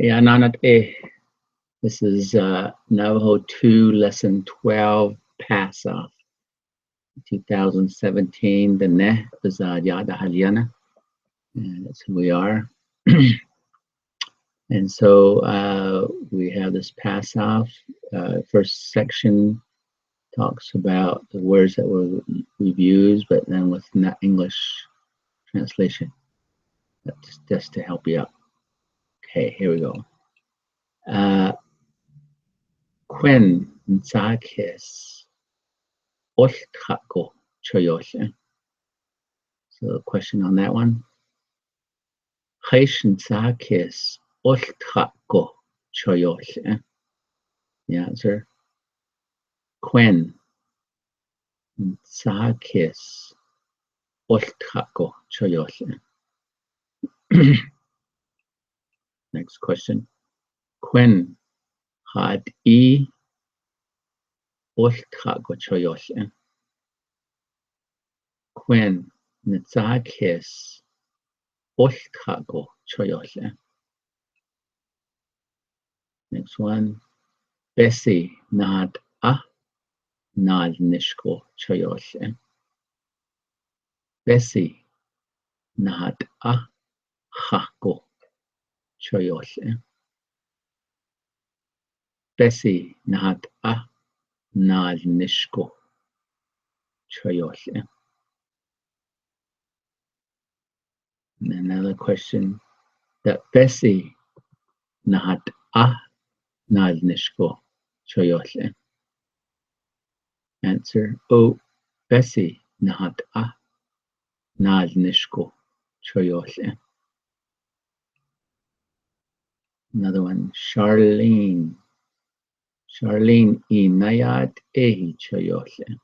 Yeah, Nanat A. This is Navajo 2, Lesson 12, Pass Off. 2017, the Ne Yada Halyana. And that's who we are. And so we have this pass off. First section talks about the words that we've used, but then with not English translation. That's just to help you out. Okay, here we go. Quen Nzakis Olkako Choyoshe. So the question on that one. Nzakis Olkako Choyoshe. The answer. Quen Nzakis Olkako Choyoshe. Next question. Quen had I Olkako Choyoshe. Quen Nzakis Olkako Choyoshe. Next one. Bessie Nad A Nad Nishko Choyoshe. Bessie Nad A Hako Choyoshe. Bessie Nad A Nad Nishko Choyoshe. And another question. That Bessie Nad A Nad Nishko Choyoshe. Answer. Oh, Bessie Nad A Nad Nishko Choyoshe. Another one. Charlene Inayat Ehi Choyoshe.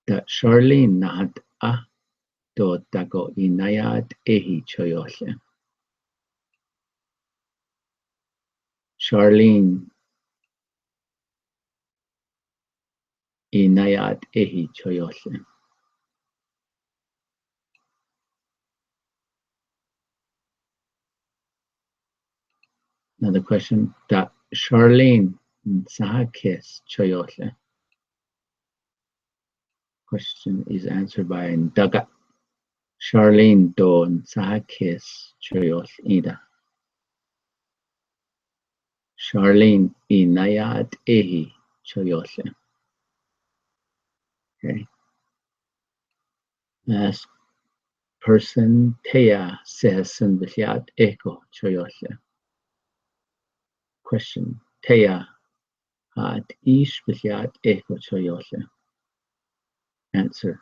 That Charlene Nad A Do Dago Inayat Ehi Choyoshe. Charlene Inayat Ehi Choyoshe. Another question. That Charlene Nzakis Choyoshe. Question is answered by Daga. Charlene Do Nzakis Choyoshe Ida. Charlene Inayat Ehi Choyoshe. Okay. Last person. Teya Sehasan Bishyat Eko Choyoshe. Question. Teya Had Ish Bishyat Eko Choyoshe. Answer.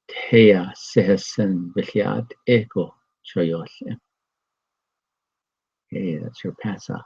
Teya Sehasan Bishyat Eko Choyoshe. Okay, that's your pass off.